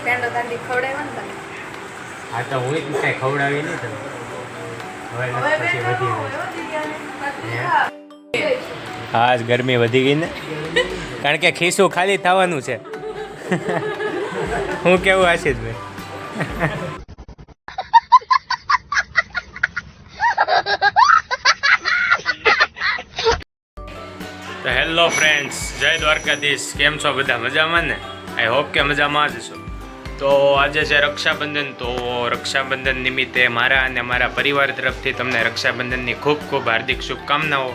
પેંડો તાંડી ખવડાવ્યો ને તમે. આ તો હું જ કાંઈ ખવડાવી નહીં તમે. હવે પછી વધી ગઈ. હા આજ ગરમી વધી ગઈ ને, કારણ કે ખીસું ખાલી થવાનું છે. હું કેવું આશિષભાઈ? તો હેલો ફ્રેન્ડ્સ, જય દ્વારકાધીશ. કેમ છો બધા? મજામાં ને? આઈ હોપ કે મજામાં જ છો. તો આજે છે રક્ષાબંધન. તો રક્ષાબંધન નિમિત્તે મારા અને મારા પરિવાર તરફથી તમને રક્ષાબંધનની ખૂબ ખૂબ હાર્દિક શુભકામનાઓ.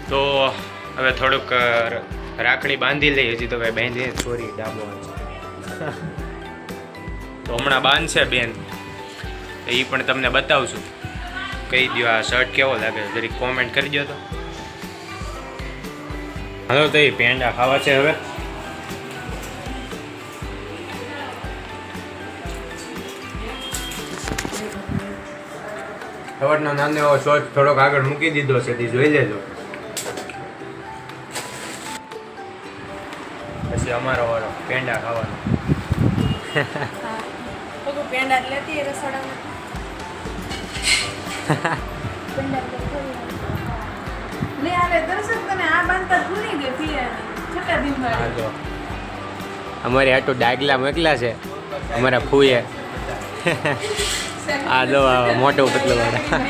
તો હવે થોડુંક રાખડી બાંધી લઈ. હજી તો ભાઈ બાંધીને ચોરી ડાબો તો હમણાં બાંધશે બેન, તો એ પણ તમને બતાવશું. કહી દો આ શર્ટ કેવો લાગે, જરીક કોમેન્ટ કરી દો. તો હાલો તો એ પેંડા ખાવા છે હવે. સવારનો નાનો એવો શોર્ટ થોડોક આગળ મૂકી દીધો છે, તે જોઈ લેજો. પછી અમારો વાળો પેંડા ખાવાનો. પેંડા લેતી રસોડામાં. લે આલે દર્શક તને આ બાંધતા ભૂલી ગઈ પિયાની છટા દિન હા જો અમારી આટો ડાગલા મોકલા છે અમારા ફૂએ. આ લો મોટો પતલો વાળા.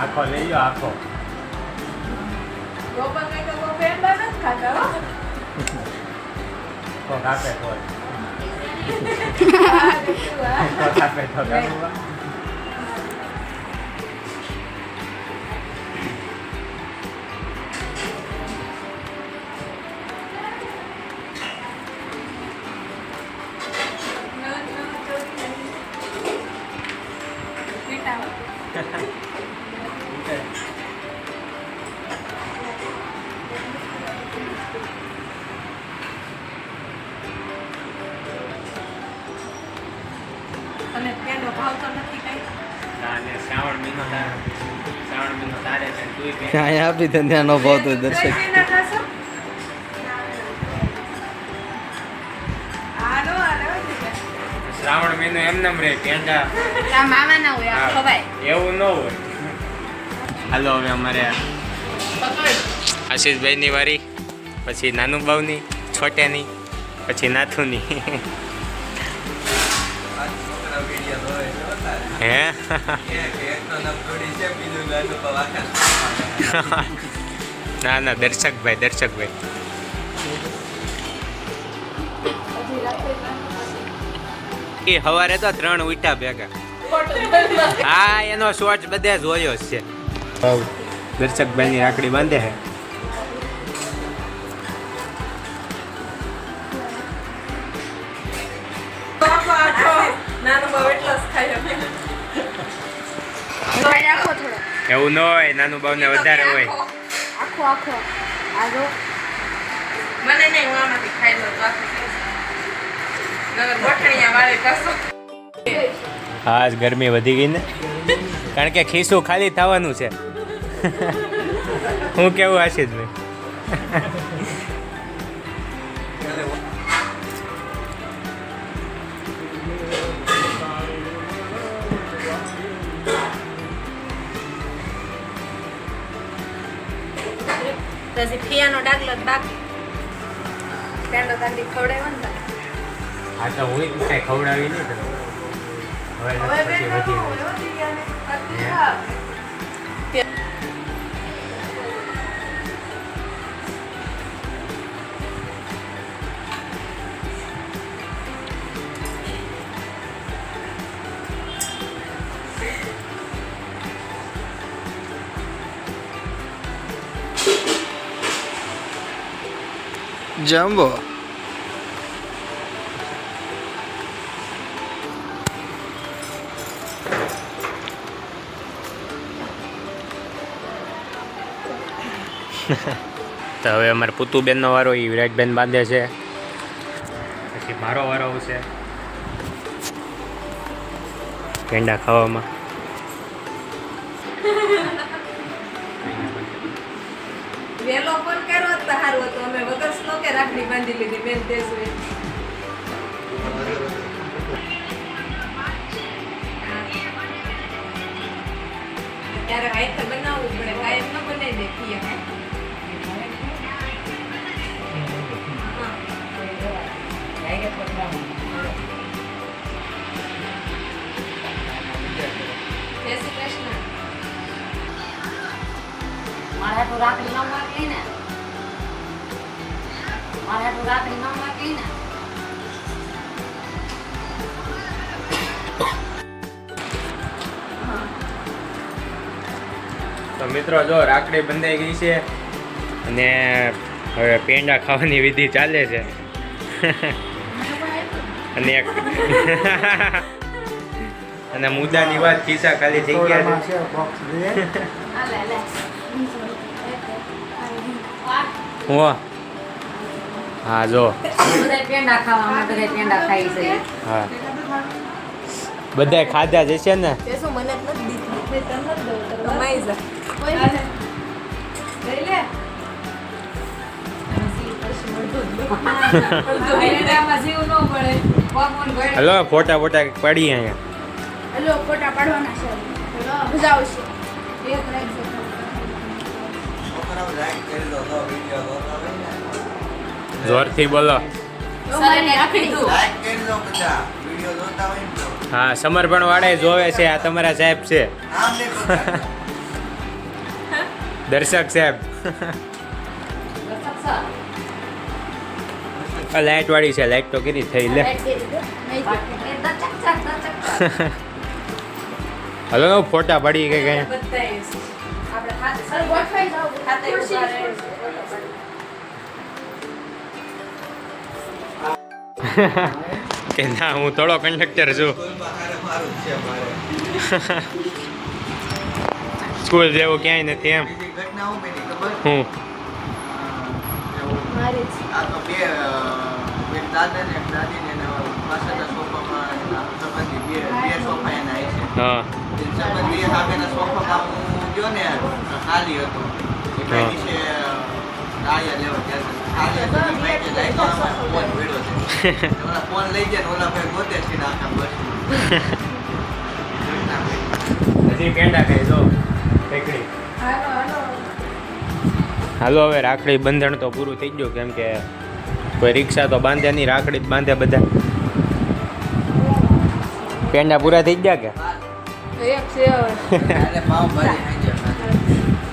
આખો લઈ લો આખો. ગોપા કઈ તો પેંડા નથી ખાતા હો. કોક આપે કોક. આ દેખું આ. કોક આપે તો કાપવા. અને પેંડો ભાવતો નથી કઈ. શ્રાવણ મહિનો તારે છે. ત્યાં આપી દે, ત્યાં નો ભાવતો દર્શક. કઈ પેંડા ખાશો? આલો આલો શ્રાવણ મહિનો એમને રે પેંડા આ મામા ના હોય આ ખવાય. એવું ન હોય. હાલો હવે અમારે આશીષભાઈની વારી, પછી નાનું બાવની, છોટેની, પછી નાથુની. હે ના ના દર્શકભાઈ એ સવારે તો 3 ઉઠ્યા ભેગા. હા એનો શોર્ટ બધે જોયો છે. દર્શકભાઈની રાખડી બાંધે છે. નાનો બાવ એટલો જ ખાય. આખો થોડો એવું ન હોય, નાનું બાવને વધારે હોય. આખો આ જો મને નહીં, હું આમાંથી ખાઈ લઉં તો આખું નગર ગોઠણિયા વાળે કસો. હા આજ ગરમી વધી ગઈ ને, કારણ કે ખીસું ખાલી થવાનું છે. હું કેવું આશીષભાઈ? પછી ફિયાનો ડાગલો જ બાકી. પેંડો તાંડી ખવડાવ્યો ને તમે. આ તો હું જ કાંઈ ખવડાવી નહીં તમે. હવે પછી વધી ગઈ. જમ્બો તો હવે અમારે પુતુબેનનો વારો એ વિરાટબેન બાંધે છે, પછી મારો વારો આવશે. પેંડા ખાવામાં. વેલો ફોન કર્યો હોત તો સારું હતું. અમે વગર સ્નોકે રાખડી બાંધી લીધી બેન તે સુઈ. ત્યારે હાઈથે બનાવવું પડે, કાયમ ન બનાવી દે ખીએ. જય શ્રી કૃષ્ણ. મારે તો રાખડી ન માગી ને મારે તો રાખડી ન માગી ને તો મિત્રો જો રાખડી બંધાઈ ગઈ છે અને હવે પેંડા ખાવાની વિધિ ચાલે છે. અને એક અને મુદ્દાની વાત ખિસ્સા ખાલી થઈ ગયા છે. હું હા જો બધા પેંડા ખાવા અમે બધા પેંડા ખાઈ છે. હા બધાય ખાધા જ છે ને. તે શું મને જ નથી દીધી. તને જ દઉં તો કમાઈ જા. લઈ લે. પેંડામાં જીવ ન પડે ભગવાન ગળે હલો ફોટા ફોટા પડી અહીંયા. હેલો ફોટા પાડવાના છે મજા આવશે એક રાખજો જોરથી બોલો. સરેને કીધું હા સમર્પણ વાળા જોવે છે. આ તમારા સાહેબ છે દર્શક સાહેબ. આ લાઈટ વાળી છે. લાઈટ તો કેટલી થઈ લે. હલો ફોટા પડી કે કઈ. બધાય છે. આપણે હાથ સર ગોઠવાઈ જાવ હાથે ઉભા રહે. કે ના હું થોડો કંડક્ટર છું. સ્કૂલ જેવું ક્યાંય નથી એમ. હું મારી આ તો બે એક દાદા ને એક દાદી ને પાછળના સોફામાં સંબંધી બે સોફા એના છે. હા સંબંધી સામેના સોફામાં હું ગયો ને ખાલી હતો એ ભાઈ છે ગાળિયા લેવા ગયા છે. ખાલી હતો એ ભાઈ કે લઈ તો આમાં ફોન પડ્યો છે. ઓલા ફોન લઈ જાય ને ઓલા ભાઈ ગોતે છે ને આખા બસ હજી પેંડા ખાઈ જો ટેકડી. હાલો હાલો હાલો હવે રાખડી બંધણ તો પૂરું થઈ ગયું કેમ કે કોઈ રિક્ષા તો બાંધે નહીં. રાખડી જ બાંધે બધા. પેંડા પૂરા થઈ ગયા કે એક છે હવે. એટલે પાવ ભાજી ખાઈ જાય.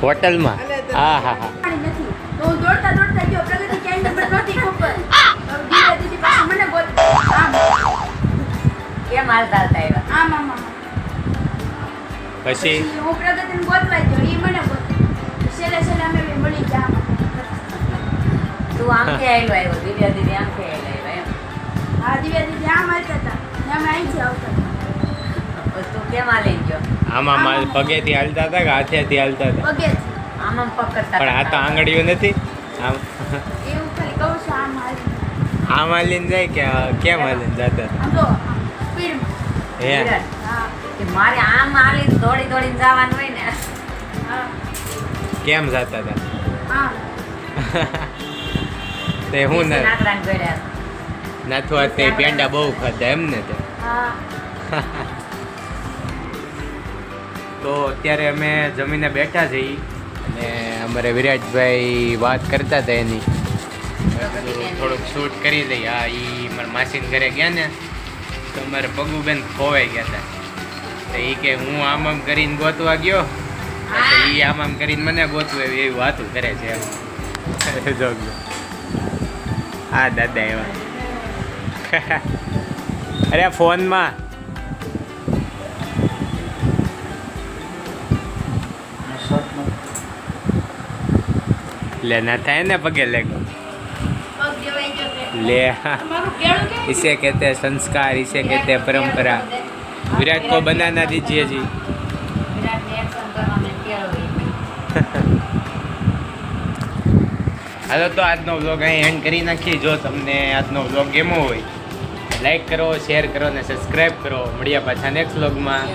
હોટલમાં? હા હા હા. પાણી નથી તો હું દોડતા દોડતા ગયો પ્રગતિ ક્યાંય નંબર નહોતી ખબર દીદી દીદી પાસે મને બોલ આમ કેમ હાલતા હતા એવા આમ આમ આમ પછી હું પ્રગતિને ગોતવા ગયો એ મને ગોતી છેલ્લે છેલ્લે અમે બે મળી ગયા આમ. તું આમથી આવેલો આવ્યો દિવ્યા દીદી આમથી આવેલો આવ્યો હા દિવ્યા દીદી આમ હાલતા હતા ને અમે અહીંથી આવતા હતા. એમ તું કેમ હાલી ગયો આમાં માલ પગેથી હાલતા હતા કે હાથેથી હાલતા હતા? પગેથી આમ આમ પકડતા પણ આ તો આંગળીઓ નથી આમ એવું ખાલી કહું છું આમ હાલી આમ હાલીને જાય કે કેમ હાલીને જતા હતા? આમ જો સ્પીડમાં હે વિરાટ, હા કે મારે આમ હાલી દોડી દોડીને જવાનું હોય ને હા કેમ જતા હતા? હા તે હું ને નાકડાને ગળ્યા નાથવા તે પેંડા બહુ ખાધા એમ ને તે. હા તો અત્યારે અમે જમીને બેઠા છીએ અને અમારે વિરાટભાઈ વાત કરતા હતા એની થોડુંક શૂટ કરી દઈએ. હા એ મારા માસીને ઘરે ગયા ને તો અમારે પગુબેન ખોવાઈ ગયા હતા. તો એ કે હું આમ આમ કરીને ગોતવા ગયો તો એ આમ આમ કરીને મને ગોતવું એવી વાતું કરે છે એમ. જો હા દાદા એવા. અરે ફોનમાં ले ना था ना पगे ले પગ દેવાઈ ગયો કે ले તમારું કેળું કેમ इसे कहते हैं संस्कार, इसे कहते हैं परंपरा. विराट को बनाना दीजिए जी. વિરાટને એક્શન કરવાનું કેળવી હાલો તો આજનો વ્લોગ અહીં એન્ડ કરી નાખીએ. જો તમને આજનો વ્લોગ ગમ્યો હોય લાઈક કરો, શેર કરો અને સબસ્ક્રાઈબ કરો. મળ્યા પાછા નેક્સ્ટ વ્લોગમાં.